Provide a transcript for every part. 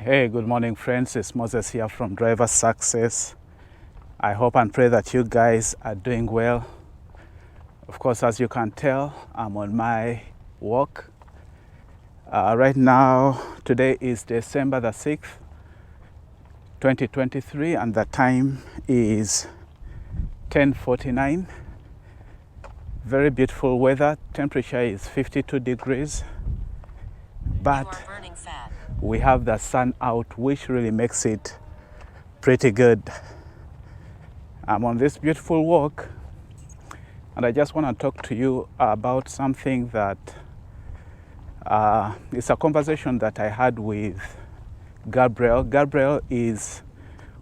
Hey, good morning, friends. It's Moses here from Driver Success. I hope and pray that you guys are doing well. Of course, as you can tell, I'm on my walk. Right now, today is December the 6th, 2023, and the time is 10:49. Very beautiful weather. Temperature is 52 degrees. But we have the sun out, which really makes it pretty good. I'm on this beautiful walk, and I just want to talk to you about something that it's a conversation that I had with Gabriel. Gabriel is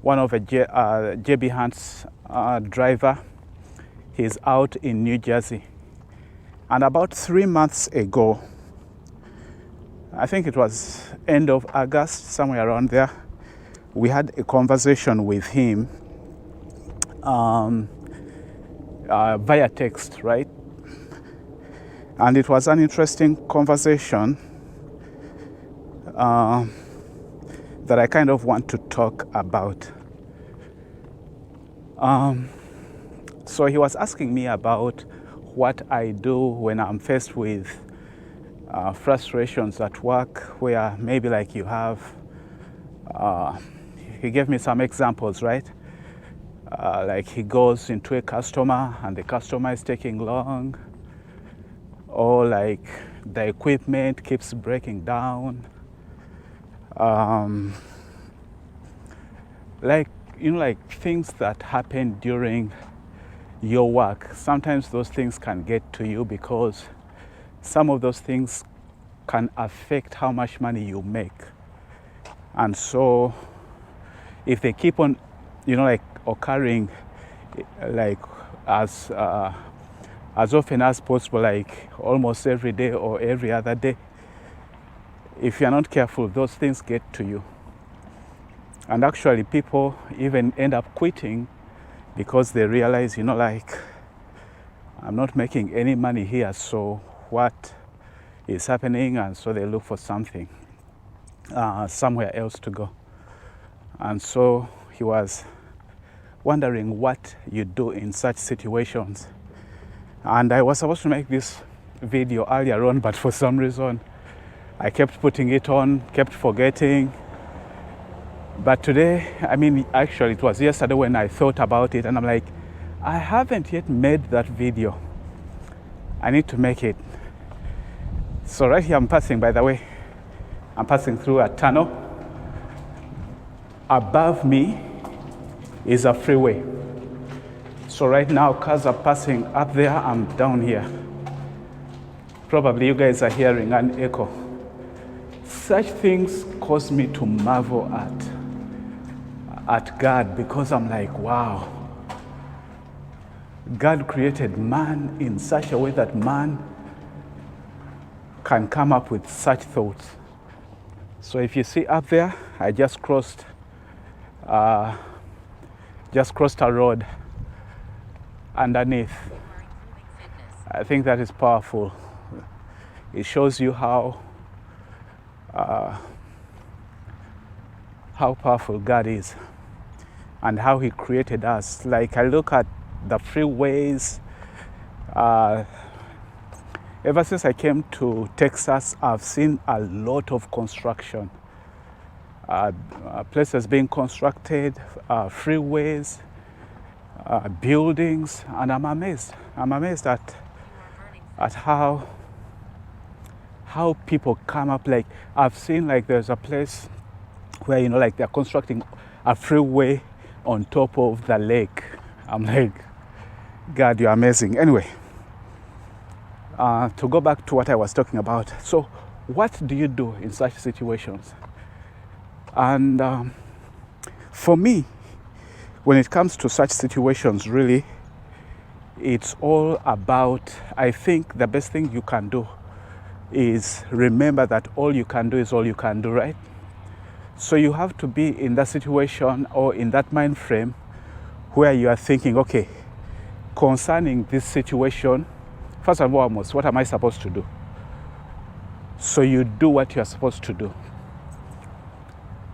one of JB Hunt's driver. He's out in New Jersey. And about 3 months ago, I think it was end of August, somewhere around there, we had a conversation with him via text, right? And it was an interesting conversation that I kind of want to talk about. So he was asking me about what I do when I'm faced with frustrations at work, where maybe like you have, he gave me some examples, right? Like he goes into a customer and the customer is taking long, or like the equipment keeps breaking down. Like things that happen during your work. Sometimes those things can get to you because some of those things can affect how much money you make. And so if they keep on, occurring like as often as possible, like almost every day or every other day, if you're not careful, those things get to you. And actually people even end up quitting because they realize, I'm not making any money here, so what is happening? And so they look for something, somewhere else to go. And so he was wondering what you do in such situations. And I was supposed to make this video earlier on, but for some reason I kept putting it on, kept forgetting. But today, actually it was yesterday when I thought about it, and I'm like, I haven't yet made that video. I need to make it. So right here I'm passing, by the way, I'm passing through a tunnel. Above me is a freeway. So right now cars are passing up there, I'm down here. Probably you guys are hearing an echo. Such things cause me to marvel at God, because I'm like, wow. God created man in such a way that man can come up with such thoughts. So if you see up there, I just crossed a road underneath. I think that is powerful. It shows you how powerful God is and how he created us. Like I look at the freeways. Ever since I came to Texas, I've seen a lot of construction. Places being constructed, freeways, buildings, and I'm amazed. I'm amazed at how people come up. Like I've seen, like there's a place where they're constructing a freeway on top of the lake. I'm like, God, you're amazing. Anyway, to go back to what I was talking about. So what do you do in such situations? And for me, when it comes to such situations, really, it's all about, I think the best thing you can do is remember that all you can do is all you can do, right? So you have to be in that situation or in that mind frame where you are thinking, okay, concerning this situation, first and foremost, what am I supposed to do? So you do what you're supposed to do.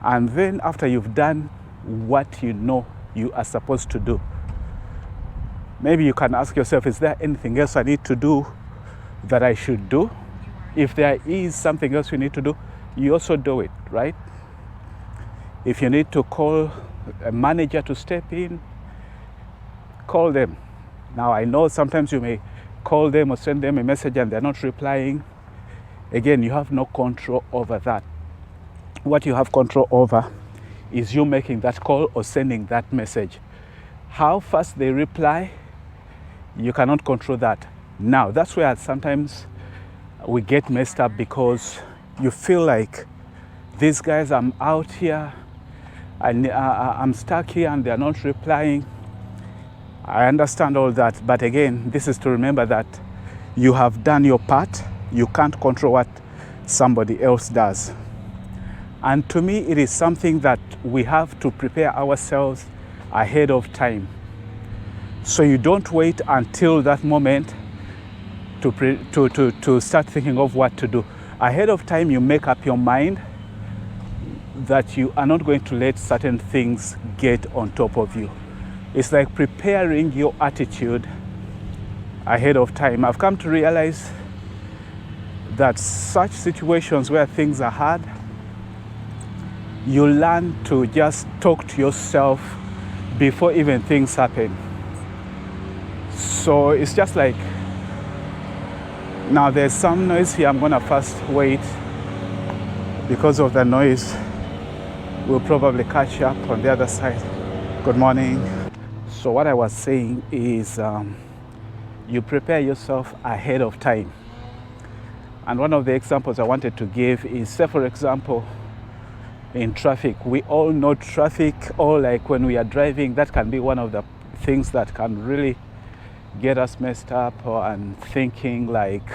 And then after you've done what you know you are supposed to do, maybe you can ask yourself, is there anything else I need to do that I should do? If there is something else you need to do, you also do it, right? If you need to call a manager to step in, call them. Now, I know sometimes you may call them or send them a message and they're not replying. Again, you have no control over that. What you have control over is you making that call or sending that message. How fast they reply, you cannot control that. Now, that's where sometimes we get messed up, because you feel like, these guys, I'm out here, I'm stuck here and they're not replying. I understand all that, but again, this is to remember that you have done your part. You can't control what somebody else does. And to me, it is something that we have to prepare ourselves ahead of time. So you don't wait until that moment to start thinking of what to do. Ahead of time, you make up your mind that you are not going to let certain things get on top of you. It's like preparing your attitude ahead of time. I've come to realize that such situations where things are hard, you learn to just talk to yourself before even things happen. So it's just like, now there's some noise here, I'm gonna first wait. Because of the noise, we'll probably catch up on the other side. Good morning. So what I was saying is, you prepare yourself ahead of time. And one of the examples I wanted to give is, say for example, in traffic. We all know traffic, or like when we are driving, that can be one of the things that can really get us messed up, and thinking like,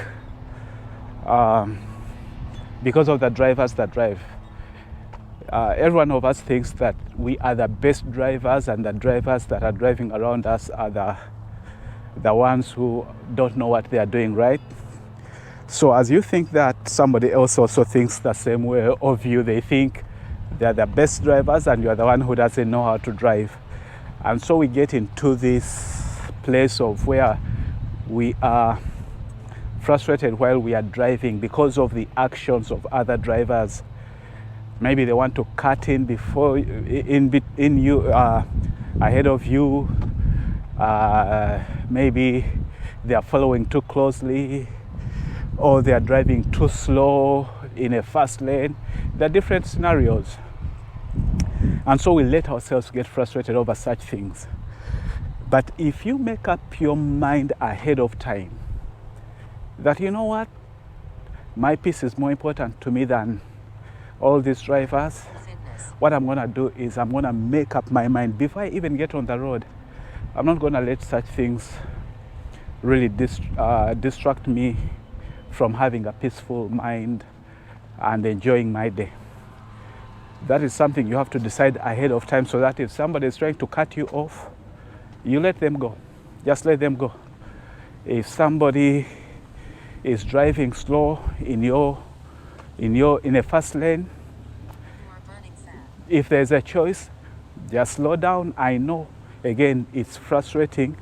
because of the drivers that drive. Every one of us thinks that we are the best drivers, and the drivers that are driving around us are the ones who don't know what they are doing, right? So as you think that, somebody else also thinks the same way of you. They think they're the best drivers and you're the one who doesn't know how to drive. And so we get into this place of where we are frustrated while we are driving because of the actions of other drivers. Maybe they want to cut in before in you, ahead of you. Maybe they are following too closely, or they are driving too slow in a fast lane. There are different scenarios. And so we let ourselves get frustrated over such things. But if you make up your mind ahead of time that, you know what, my peace is more important to me than all these drivers, what I'm going to do is I'm going to make up my mind before I even get on the road. I'm not going to let such things really distract me from having a peaceful mind and enjoying my day. That is something you have to decide ahead of time, so that if somebody is trying to cut you off, you let them go. Just let them go. If somebody is driving slow in a fast lane, if there's a choice, just slow down. I know, again, it's frustrating,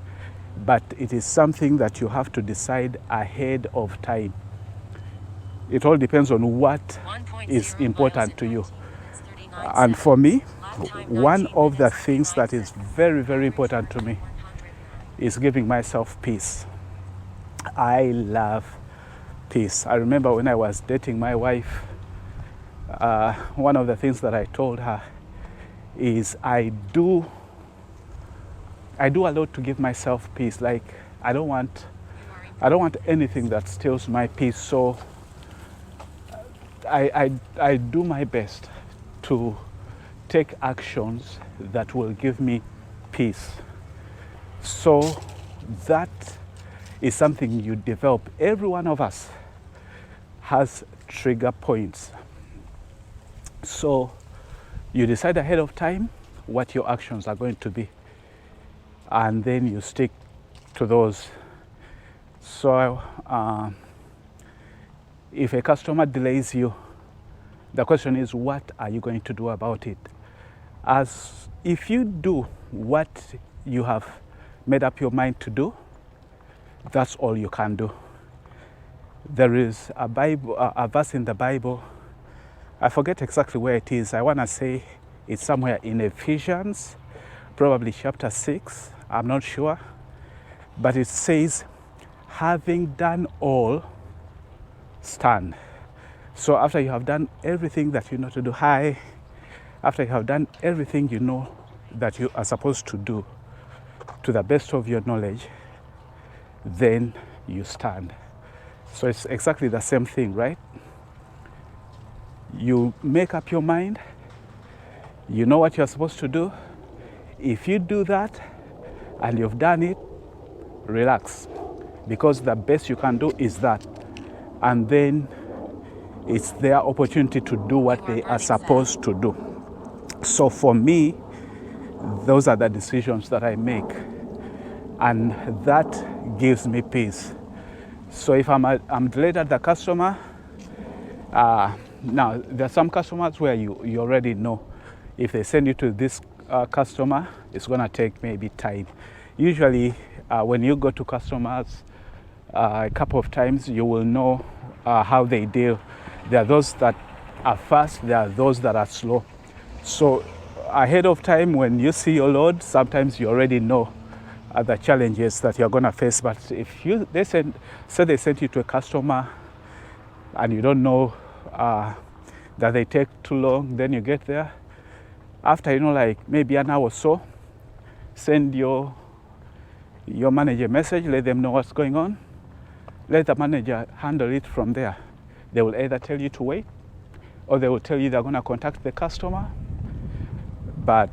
but it is something that you have to decide ahead of time. It all depends on what is important to you. And for me, one of the things that is very, very important to me is giving myself peace. I love peace. I remember when I was dating my wife, one of the things that I told her is I do a lot to give myself peace. Like, I don't want anything that steals my peace. So I do my best to take actions that will give me peace. So that is something you develop. Every one of us has trigger points. So you decide ahead of time what your actions are going to be, and then you stick to those. So if a customer delays you, The question is, what are you going to do about it? As if you do what you have made up your mind to do, that's all you can do. There is a verse in the Bible. I forget exactly where it is. I want to say it's somewhere in Ephesians, probably chapter 6. I'm not sure. But it says, having done all, stand. So after you have done everything that you know to do, after you have done everything you know that you are supposed to do to the best of your knowledge, then you stand. So it's exactly the same thing, right? You make up your mind, you know what you're supposed to do. If you do that and you've done it, relax, because the best you can do is that. And then it's their opportunity to do what they are supposed to do. So for me, those are the decisions that I make, and that gives me peace. So if I'm delayed at the customer, now there are some customers where you already know if they send you to this customer, it's going to take maybe time. Usually when you go to customers a couple of times, you will know how they deal. There are those that are fast, there are those that are slow. So ahead of time, when you see your load, sometimes you already know the challenges that you're going to face. But if they send you to a customer and you don't know that they take too long, then you get there. After, like maybe an hour or so, send your manager a message, let them know what's going on. Let the manager handle it from there. They will either tell you to wait, or they will tell you they're going to contact the customer. But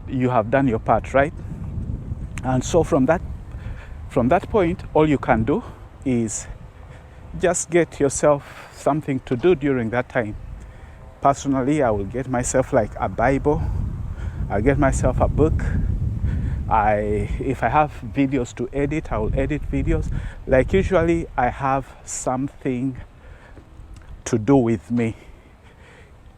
you have done your part, right? And so from that point, all you can do is just get yourself something to do during that time. Personally, I will get myself like a Bible. I'll get myself a book. If I have videos to edit, I will edit videos. Like usually I have something to do with me.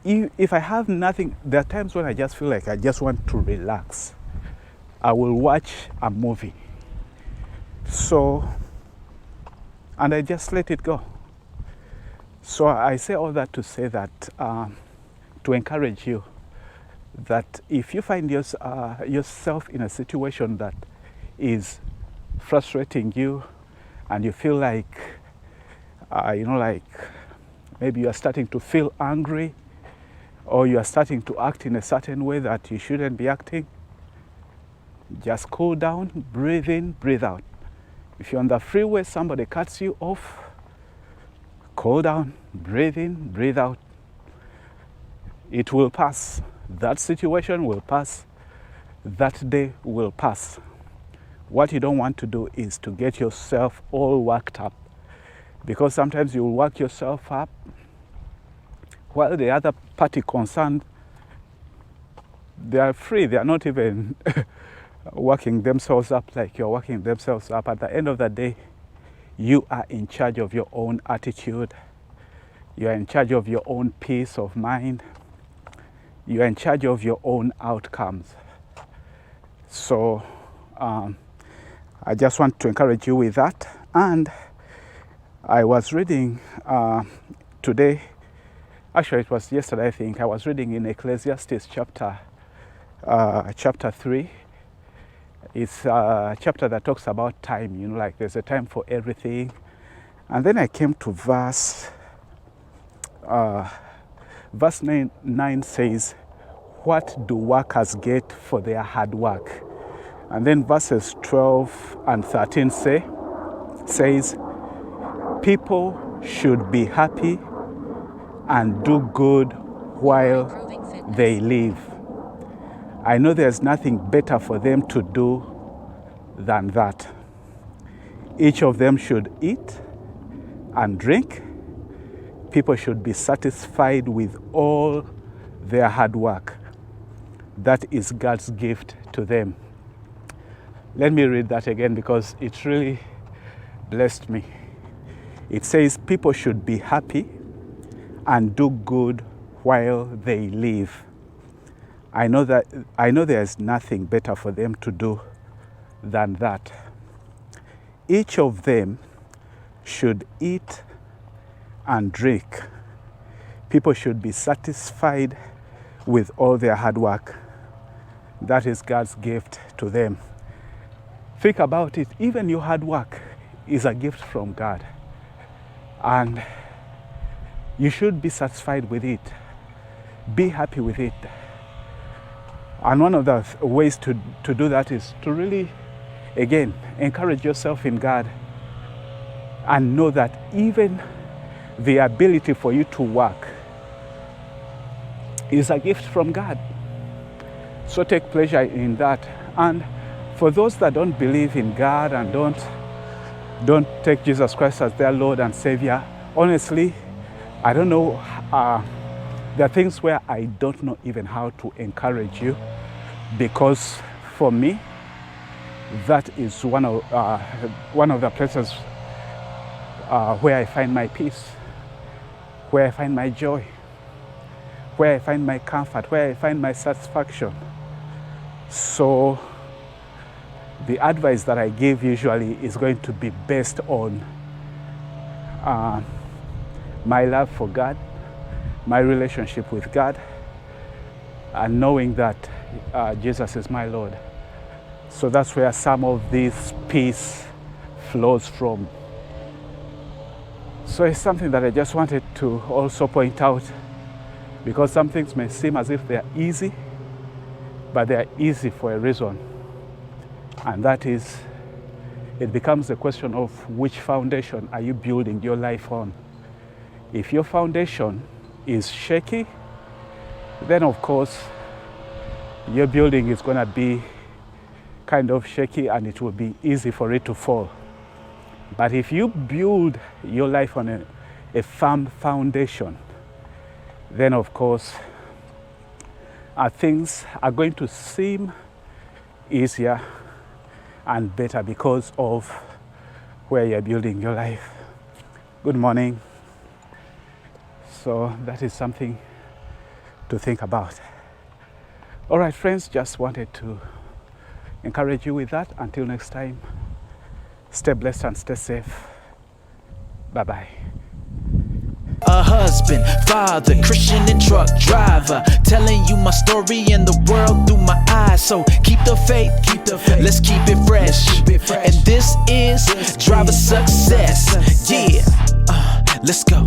If I have nothing, there are times when I just feel like I just want to relax. I will watch a movie. And I just let it go. So I say all that to say that, to encourage you, that if you find yourself in a situation that is frustrating you, and you feel like, like maybe you are starting to feel angry, or you are starting to act in a certain way that you shouldn't be acting, just cool down, breathe in, breathe out. If you're on the freeway, somebody cuts you off, cool down, breathe in, breathe out. It will pass. That situation will pass. That day will pass. What you don't want to do is to get yourself all worked up, because sometimes you will work yourself up while the other party concerned, they are free. They are not even working themselves up like you're working themselves up. At the end of the day, you are in charge of your own attitude. You are in charge of your own peace of mind. You are in charge of your own outcomes. So I just want to encourage you with that. And I was reading today, actually it was yesterday I think, I was reading in Ecclesiastes chapter 3. It's a chapter that talks about time, like there's a time for everything. And then I came to verse 9 says, what do workers get for their hard work? And then verses 12 and 13 says, people should be happy and do good while they live. I know there's nothing better for them to do than that. Each of them should eat and drink. People should be satisfied with all their hard work. That is God's gift to them. Let me read that again because it really blessed me. It says people should be happy and do good while they live. I know there's nothing better for them to do than that. Each of them should eat and drink. People should be satisfied with all their hard work. That is God's gift to them. Think about it. Even your hard work is a gift from God. And you should be satisfied with it. Be happy with it. And one of the ways to do that is to really, again, encourage yourself in God and know that even the ability for you to work is a gift from God. So take pleasure in that. And for those that don't believe in God and don't take Jesus Christ as their Lord and Savior, honestly, I don't know. There are things where I don't know even how to encourage you, because for me, that is one of the places where I find my peace, where I find my joy, where I find my comfort, where I find my satisfaction. So the advice that I give usually is going to be based on my love for God, my relationship with God, and knowing that Jesus is my Lord. So that's where some of this peace flows from. So it's something that I just wanted to also point out, because some things may seem as if they are easy, but they are easy for a reason. And that is, it becomes a question of which foundation are you building your life on. If your foundation is shaky, then of course your building is going to be kind of shaky and it will be easy for it to fall. But if you build your life on a firm foundation, then of course things are going to seem easier and better because of where you're building your life. Good morning. So that is something to think about. All right, friends, just wanted to encourage you with that. Until next time, stay blessed and stay safe. Bye-bye. A husband, father, Christian and truck driver, telling you my story and the world through my eyes. So keep the faith, let's keep it fresh. And this is Driver Success. Yeah, let's go.